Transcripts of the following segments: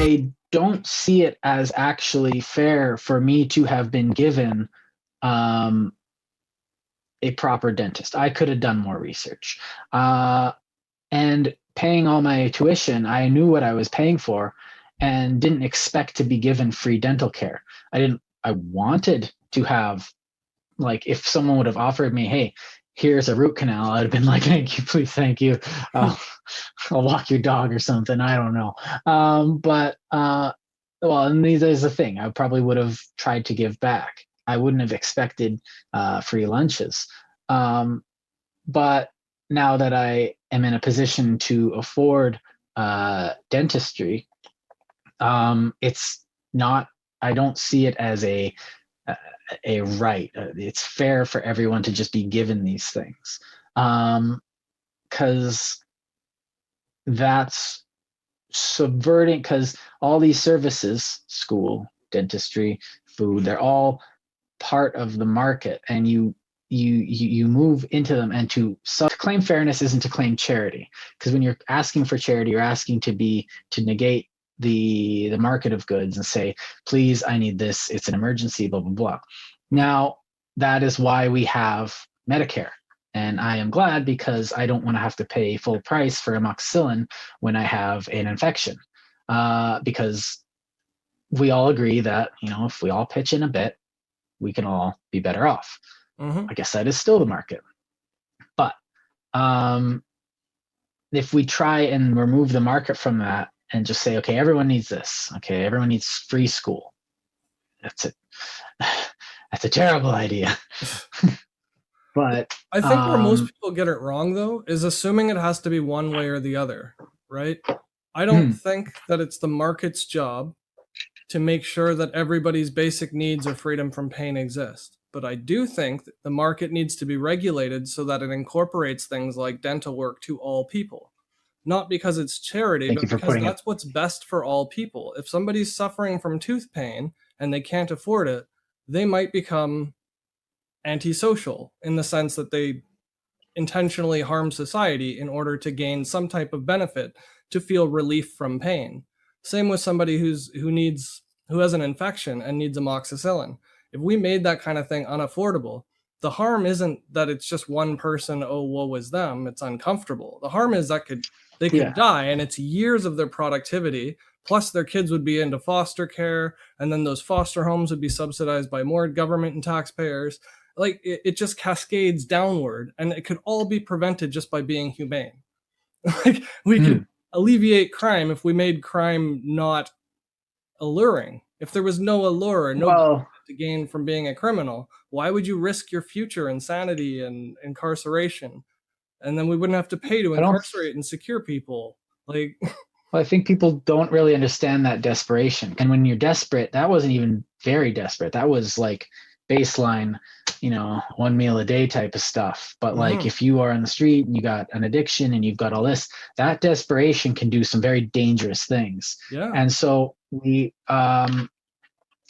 I don't see it as actually fair for me to have been given um, a proper dentist. I could have done more research. And paying all my tuition, I knew what I was paying for and didn't expect to be given free dental care. I wanted to have, like, if someone would have offered me, hey, here's a root canal, I'd have been like, thank you, please, thank you. Uh, I'll walk your dog or something. I don't know. Well, and these is the thing. I probably would have tried to give back. I wouldn't have expected free lunches. But now that I am in a position to afford dentistry, it's not. I don't see it as a right. It's fair for everyone to just be given these things, because that's subverting. Because all these services, school, dentistry, food, they're all part of the market, and you move into them. And to claim fairness isn't to claim charity, because when you're asking for charity, you're asking to negate the market of goods and say, please, I need this, it's an emergency, blah blah blah. Now, that is why we have Medicare, and I am glad, because I don't want to have to pay full price for amoxicillin when I have an infection, because we all agree that, if we all pitch in a bit, we can all be better off. I guess that is still the market. But if we try and remove the market from that and just say, okay, everyone needs this. Okay, everyone needs free school. That's it. That's a terrible idea. But I think where most people get it wrong, though, is assuming it has to be one way or the other, right? I don't think that it's the market's job to make sure that everybody's basic needs of freedom from pain exist. But I do think that the market needs to be regulated so that it incorporates things like dental work to all people. Not because it's charity, thank but you for because putting it. that's what's best for all people. If somebody's suffering from tooth pain and they can't afford it, they might become antisocial in the sense that they intentionally harm society in order to gain some type of benefit to feel relief from pain. Same with somebody who has an infection and needs amoxicillin. If we made that kind of thing unaffordable, the harm isn't that it's just one person, oh, woe is them, it's uncomfortable. The harm is that they could die, and it's years of their productivity, plus their kids would be into foster care, and then those foster homes would be subsidized by more government and taxpayers. Like, it just cascades downward, and it could all be prevented just by being humane. Like, we could alleviate crime if we made crime not alluring. If there was no allure, no to gain from being a criminal, why would you risk your future insanity and incarceration? And then we wouldn't have to pay to incarcerate and secure people. Like, well, I think people don't really understand that desperation. And when you're desperate, that wasn't even very desperate. That was like baseline, one meal a day type of stuff. But like, if you are on the street and you got an addiction and you've got all this, that desperation can do some very dangerous things. Yeah. And so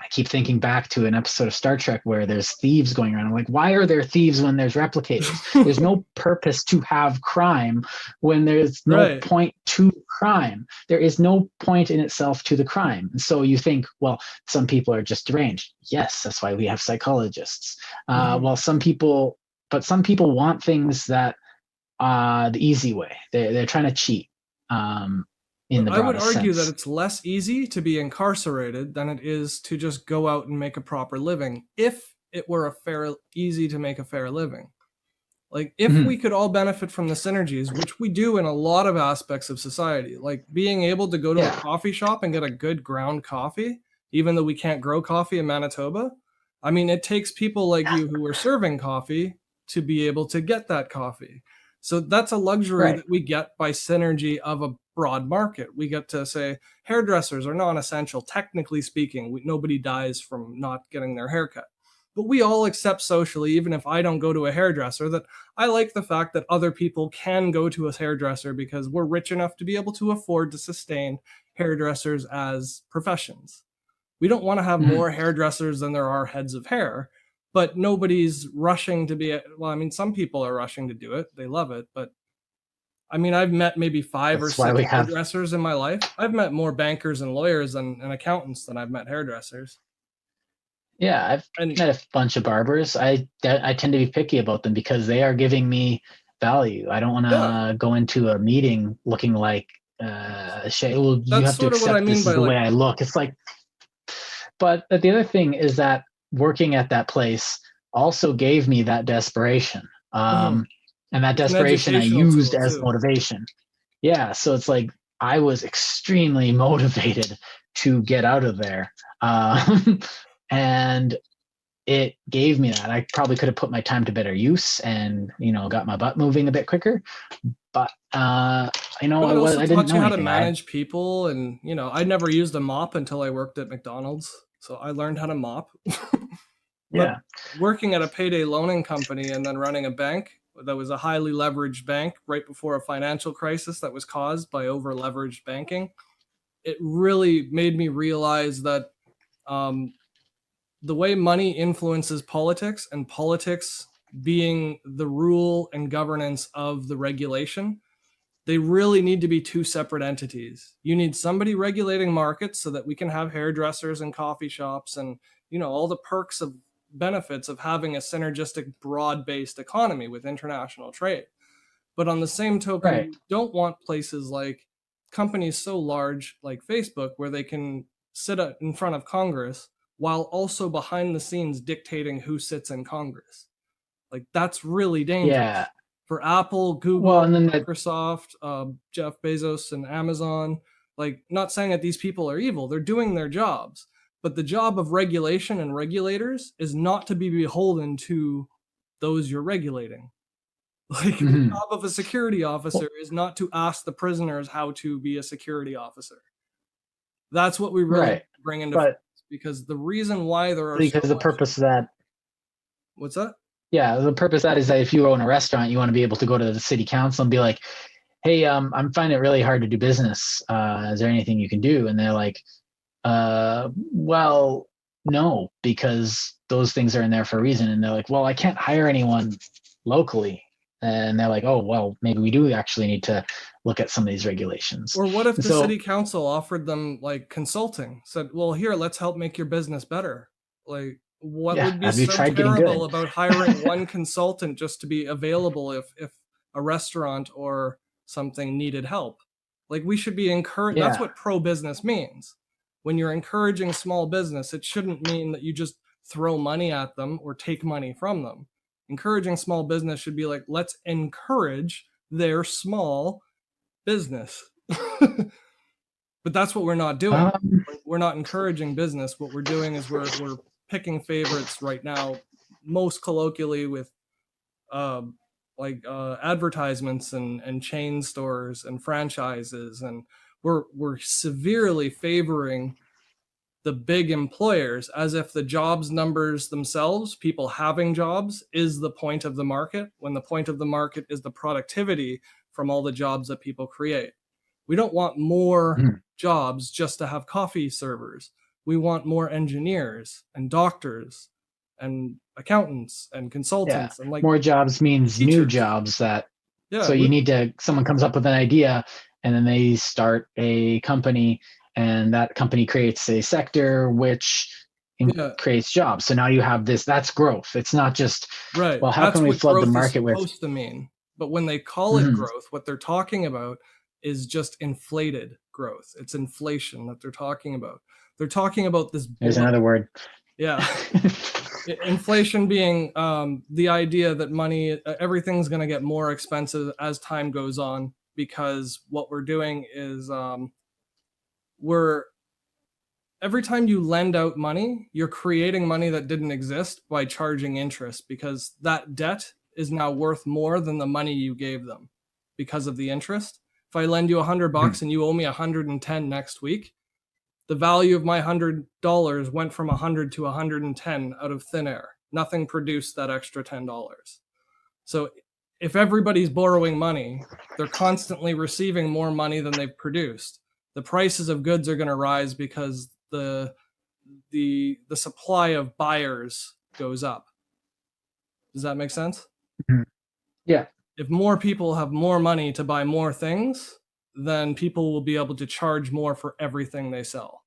I keep thinking back to an episode of Star Trek where there's thieves going around. I'm like, why are there thieves when there's replicators? There's no purpose to have crime when there's no point to crime. There is no point in itself to the crime. And so you think, well, some people are just deranged. Yes, that's why we have psychologists. Well, some people want things that the easy way. They're trying to cheat. I would argue that it's less easy to be incarcerated than it is to just go out and make a proper living, if it were easy to make a fair living. Like, if we could all benefit from the synergies, which we do in a lot of aspects of society, like being able to go to a coffee shop and get a good ground coffee, even though we can't grow coffee in Manitoba. I mean, it takes people like you who are serving coffee to be able to get that coffee. So that's a luxury that we get by synergy of a broad market. We get to say hairdressers are non-essential, technically speaking. Nobody dies from not getting their hair cut. But we all accept socially, even if I don't go to a hairdresser, that I like the fact that other people can go to a hairdresser because we're rich enough to be able to afford to sustain hairdressers as professions. We don't want to have more hairdressers than there are heads of hair, but nobody's rushing to be, well, I mean, some people are rushing to do it. They love it, but I mean, I've met maybe 5 or That's why 6 we have. hairdressers in my life. I've met more bankers and lawyers and accountants than I've met hairdressers. Yeah, I've And met a bunch of barbers. I tend to be picky about them because they are giving me value. I don't want yeah, to go into a meeting looking like well, you that's have to sort of what I accept mean this is by the like, way I look. It's like, but the other thing is that working at that place also gave me that desperation. mhm. And that It's an desperation I educational used tool as too. motivation. Yeah, so it's like I was extremely motivated to get out of there. And it gave me that. I probably could have put my time to better use and, got my butt moving a bit quicker. But, But it also I didn't taught you know how to anything. manage people, and I never used a mop until I worked at McDonald's, so I learned how to mop. But Yeah, working at a payday loaning company and then running a bank that was a highly leveraged bank right before a financial crisis that was caused by over leveraged banking, it really made me realize that um, the way money influences politics, and politics being the rule and governance of the regulation, they really need to be two separate entities. You need somebody regulating markets so that we can have hairdressers and coffee shops and all the perks of benefits of having a synergistic broad-based economy with international trade. But on the same token, right. you don't want places like companies so large like Facebook where they can sit in front of Congress while also behind the scenes dictating who sits in Congress. Like, that's really Yeah. dangerous for Apple, Well, Google, and then Microsoft, Jeff Bezos, and Amazon. Like, not saying that these people are evil; they're doing their jobs. But the job of regulation and regulators is not to be beholden to those you're regulating. Like, the mhm. job of a security officer Well, is not to ask the prisoners how to be a security officer. That's what we really right. need to bring into focus, But because the reason why there are so because the much. purpose of that, What's that? yeah, the purpose of that is that if you own a restaurant, you want to be able to go to the city council and be like, hey, I'm finding it really hard to do business. Is there anything you can do? And they're like, well, no, because those things are in there for a reason. And they're like, well, I can't hire anyone locally. And they're like, oh, well, maybe we do actually need to look at some of these regulations. Or what if And the so, city council offered them like consulting? Said, "Well, here, let's help make your business better." Like, what yeah, would be have you so tried getting terrible good? about hiring one consultant just to be available if a restaurant or something needed help? Like, we should be encouraged. That's Yeah. what pro business means. When you're encouraging small business, it shouldn't mean that you just throw money at them or take money from them. Encouraging small business should be like, let's encourage their small business. But that's what we're not doing. Um, We're not encouraging business. What we're doing is we're picking favorites right now, most colloquially with uh, advertisements and chain stores and franchises, and we're severely favoring the big employers as if the jobs numbers themselves, people having jobs, is the point of the market, when the point of the market is the productivity from all the jobs that people create. We don't want more mhm. jobs just to have coffee servers. We want more engineers and doctors and accountants and Yeah, consultants and like more jobs means new teachers. jobs that Yeah, so you need to someone comes up with an idea and then they start a company and that company creates a sector which yeah, creates jobs. So now you have this, that's growth. It's not just, right. well, how can That's we what flood the growth is market with supposed to mean. But when they call it mhm, growth, what they're talking about is just inflated growth. It's inflation that they're talking about. They're talking about this there's another word. yeah. Inflation being the idea that money, everything's going to get more expensive as time goes on, because what we're doing is we're every time you lend out money, you're creating money that didn't exist by charging interest, because that debt is now worth more than the money you gave them because of the interest. If I lend you $100 Mhm. and you owe me 110 next week, the value of my $100 went from 100 to 110 out of thin air. Nothing produced that extra $10. So if everybody's borrowing money, they're constantly receiving more money than they've produced. The prices of goods are going to rise because the supply of buyers goes up. Does that make sense? Mhm. Yeah. if more people have more money to buy more things, then people will be able to charge more for everything they sell.